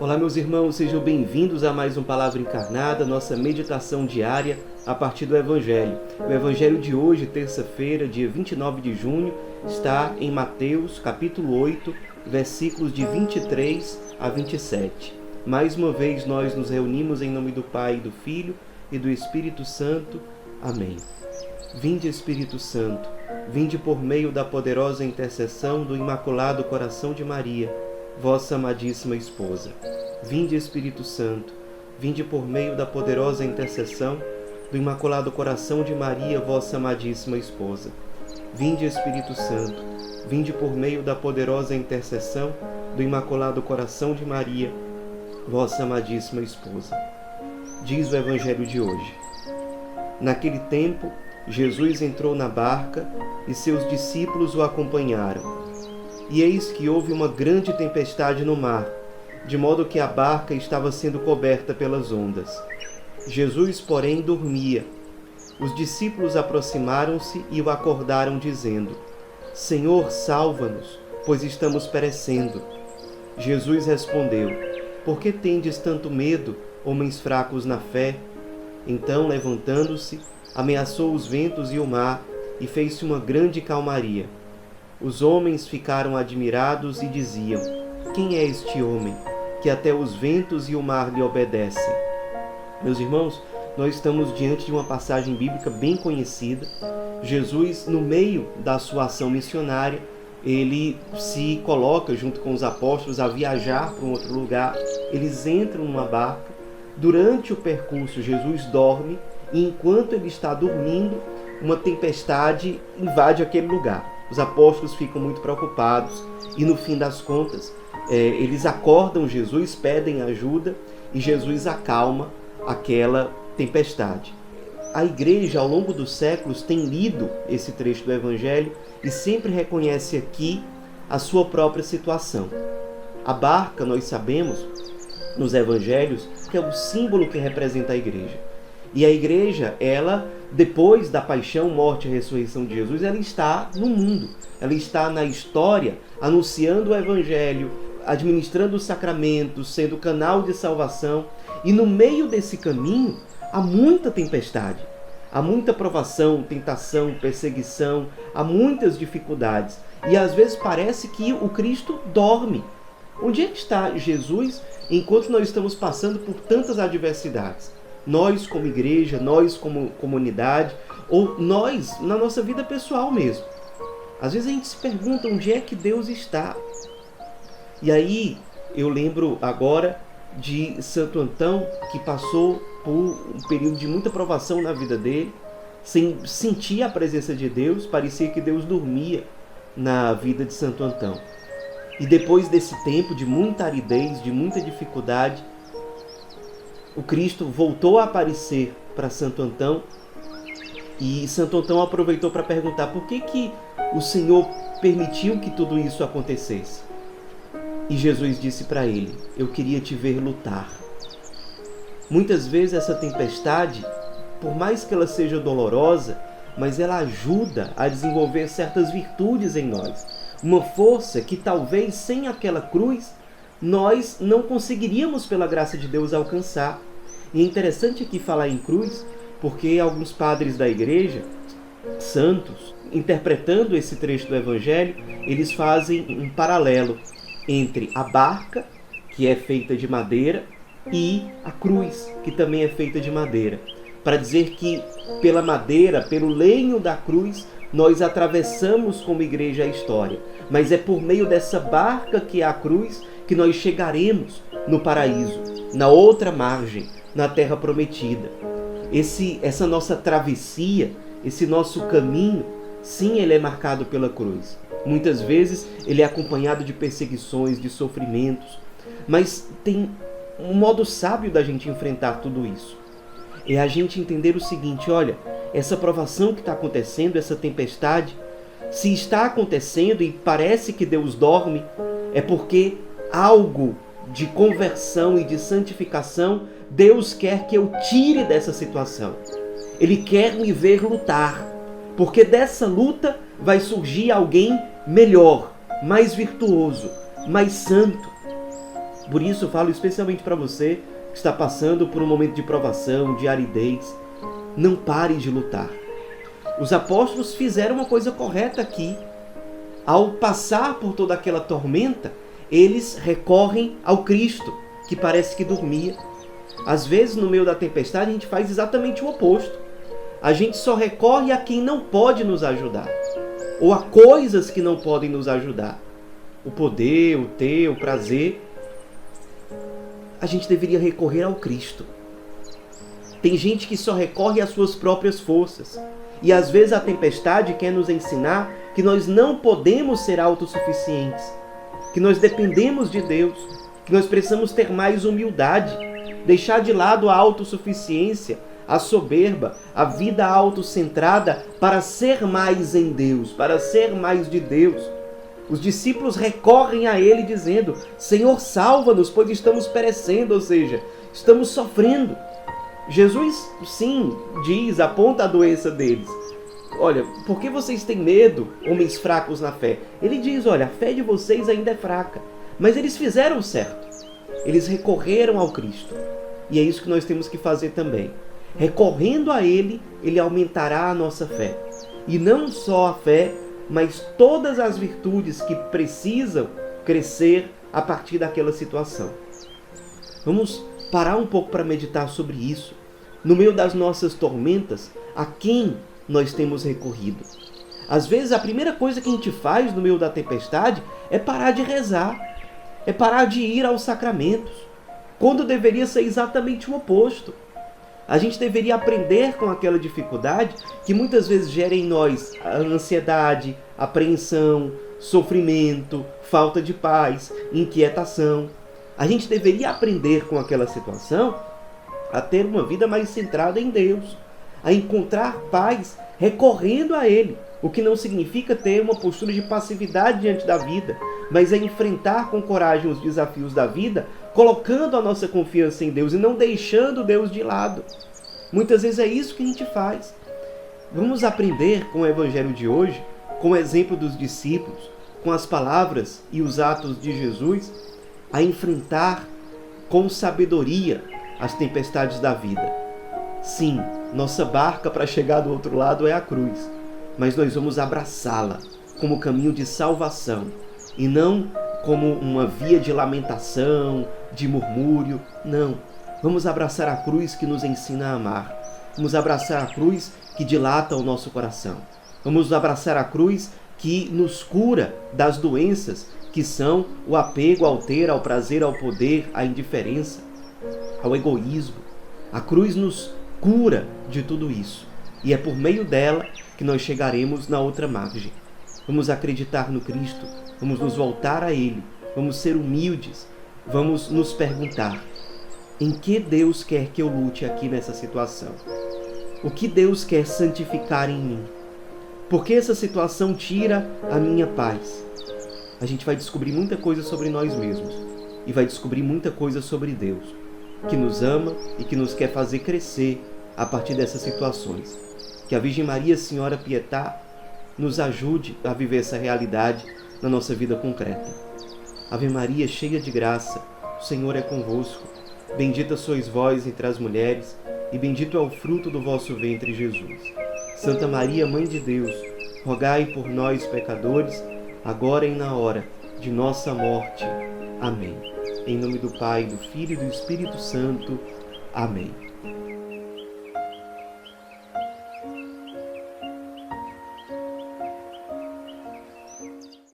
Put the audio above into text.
Olá, meus irmãos, sejam bem-vindos a mais um Palavra Encarnada, nossa meditação diária a partir do Evangelho. O Evangelho de hoje, terça-feira, dia 29 de junho, está em Mateus, capítulo 8, versículos de 23 a 27. Mais uma vez nós nos reunimos em nome do Pai, do Filho e do Espírito Santo. Amém. Vinde, Espírito Santo, vinde por meio da poderosa intercessão do Imaculado Coração de Maria, vossa amadíssima esposa. Vinde, Espírito Santo, vinde por meio da poderosa intercessão do Imaculado Coração de Maria, vossa amadíssima esposa. Vinde, Espírito Santo, vinde por meio da poderosa intercessão do Imaculado Coração de Maria, vossa amadíssima esposa. Diz o Evangelho de hoje. Naquele tempo, Jesus entrou na barca e seus discípulos o acompanharam. E eis que houve uma grande tempestade no mar, de modo que a barca estava sendo coberta pelas ondas. Jesus, porém, dormia. Os discípulos aproximaram-se e o acordaram, dizendo: Senhor, salva-nos, pois estamos perecendo. Jesus respondeu: Por que tendes tanto medo, homens fracos na fé? Então, levantando-se, ameaçou os ventos e o mar, e fez-se uma grande calmaria. Os homens ficaram admirados e diziam: Quem é este homem, que até os ventos e o mar lhe obedecem? Meus irmãos, nós estamos diante de uma passagem bíblica bem conhecida. Jesus, no meio da sua ação missionária, ele se coloca junto com os apóstolos a viajar para um outro lugar. Eles entram numa barca. Durante o percurso, Jesus dorme, e enquanto ele está dormindo, uma tempestade invade aquele lugar. Os apóstolos ficam muito preocupados e, no fim das contas, eles acordam Jesus, pedem ajuda e Jesus acalma aquela tempestade. A igreja, ao longo dos séculos, tem lido esse trecho do Evangelho e sempre reconhece aqui a sua própria situação. A barca, nós sabemos, nos Evangelhos, que é o símbolo que representa a igreja. E a igreja, ela, depois da paixão, morte e ressurreição de Jesus, ela está no mundo. Ela está na história, anunciando o Evangelho, administrando os sacramentos, sendo canal de salvação. E no meio desse caminho, há muita tempestade. Há muita provação, tentação, perseguição, há muitas dificuldades. E às vezes parece que o Cristo dorme. Onde é que está Jesus enquanto nós estamos passando por tantas adversidades? Nós como igreja, nós como comunidade, ou nós na nossa vida pessoal mesmo. Às vezes a gente se pergunta onde é que Deus está. E aí eu lembro agora de Santo Antão, que passou por um período de muita provação na vida dele, sem sentir a presença de Deus, parecia que Deus dormia na vida de Santo Antão. E depois desse tempo de muita aridez, de muita dificuldade, o Cristo voltou a aparecer para Santo Antão e Santo Antão aproveitou para perguntar por que o Senhor permitiu que tudo isso acontecesse. E Jesus disse para ele: Eu queria te ver lutar. Muitas vezes essa tempestade, por mais que ela seja dolorosa, mas ela ajuda a desenvolver certas virtudes em nós. Uma força que talvez sem aquela cruz nós não conseguiríamos, pela graça de Deus, alcançar. E é interessante aqui falar em cruz, porque alguns padres da igreja, santos, interpretando esse trecho do Evangelho, eles fazem um paralelo entre a barca, que é feita de madeira, e a cruz, que também é feita de madeira, para dizer que pela madeira, pelo lenho da cruz, nós atravessamos como igreja a história. Mas é por meio dessa barca que é a cruz que nós chegaremos no paraíso, na outra margem, na terra prometida. Essa nossa travessia, esse nosso caminho, sim, ele é marcado pela cruz. Muitas vezes ele é acompanhado de perseguições, de sofrimentos, mas tem um modo sábio da gente enfrentar tudo isso. É a gente entender o seguinte: olha, essa provação que está acontecendo, essa tempestade, se está acontecendo e parece que Deus dorme, é porque algo de conversão e de santificação Deus quer que eu tire dessa situação. Ele quer me ver lutar, porque dessa luta vai surgir alguém melhor, mais virtuoso, mais santo. Por isso, falo especialmente para você que está passando por um momento de provação, de aridez. Não pare de lutar. Os apóstolos fizeram uma coisa correta aqui. Ao passar por toda aquela tormenta, eles recorrem ao Cristo, que parece que dormia. Às vezes, no meio da tempestade, a gente faz exatamente o oposto. A gente só recorre a quem não pode nos ajudar, ou a coisas que não podem nos ajudar. O poder, o ter, o prazer. A gente deveria recorrer ao Cristo. Tem gente que só recorre às suas próprias forças. E às vezes a tempestade quer nos ensinar que nós não podemos ser autossuficientes, que nós dependemos de Deus, que nós precisamos ter mais humildade, deixar de lado a autossuficiência, a soberba, a vida autocentrada para ser mais em Deus, para ser mais de Deus. Os discípulos recorrem a Ele dizendo: Senhor, salva-nos, pois estamos perecendo, ou seja, estamos sofrendo. Jesus, sim, diz, aponta a doença deles. Olha, por que vocês têm medo, homens fracos na fé? Ele diz, olha, a fé de vocês ainda é fraca. Mas eles fizeram o certo. Eles recorreram ao Cristo. E é isso que nós temos que fazer também. Recorrendo a Ele, Ele aumentará a nossa fé. E não só a fé, mas todas as virtudes que precisam crescer a partir daquela situação. Vamos parar um pouco para meditar sobre isso. No meio das nossas tormentas, a quem nós temos recorrido? Às vezes a primeira coisa que a gente faz no meio da tempestade é parar de rezar, é parar de ir aos sacramentos, quando deveria ser exatamente o oposto. A gente deveria aprender com aquela dificuldade que muitas vezes gera em nós a ansiedade, apreensão, sofrimento, falta de paz, inquietação. A gente deveria aprender com aquela situação a ter uma vida mais centrada em Deus, a encontrar paz recorrendo a Ele, o que não significa ter uma postura de passividade diante da vida, mas é enfrentar com coragem os desafios da vida, colocando a nossa confiança em Deus e não deixando Deus de lado. Muitas vezes é isso que a gente faz. Vamos aprender com o Evangelho de hoje, com o exemplo dos discípulos, com as palavras e os atos de Jesus, a enfrentar com sabedoria as tempestades da vida. Sim, nossa barca para chegar do outro lado é a cruz, mas nós vamos abraçá-la como caminho de salvação e não como uma via de lamentação, de murmúrio. Não, vamos abraçar a cruz que nos ensina a amar. Vamos abraçar a cruz que dilata o nosso coração. Vamos abraçar a cruz que nos cura das doenças que são o apego ao ter, ao prazer, ao poder, à indiferença, ao egoísmo. A cruz nos cura de tudo isso. E é por meio dela que nós chegaremos na outra margem. Vamos acreditar no Cristo, vamos nos voltar a Ele, vamos ser humildes, vamos nos perguntar: em que Deus quer que eu lute aqui nessa situação? O que Deus quer santificar em mim? Por que essa situação tira a minha paz? A gente vai descobrir muita coisa sobre nós mesmos e vai descobrir muita coisa sobre Deus, que nos ama e que nos quer fazer crescer a partir dessas situações. Que a Virgem Maria, Senhora Pietá, nos ajude a viver essa realidade na nossa vida concreta. Ave Maria, cheia de graça, o Senhor é convosco. Bendita sois vós entre as mulheres, e bendito é o fruto do vosso ventre, Jesus. Santa Maria, Mãe de Deus, rogai por nós, pecadores, agora e na hora de nossa morte. Amém. Em nome do Pai, do Filho e do Espírito Santo. Amém.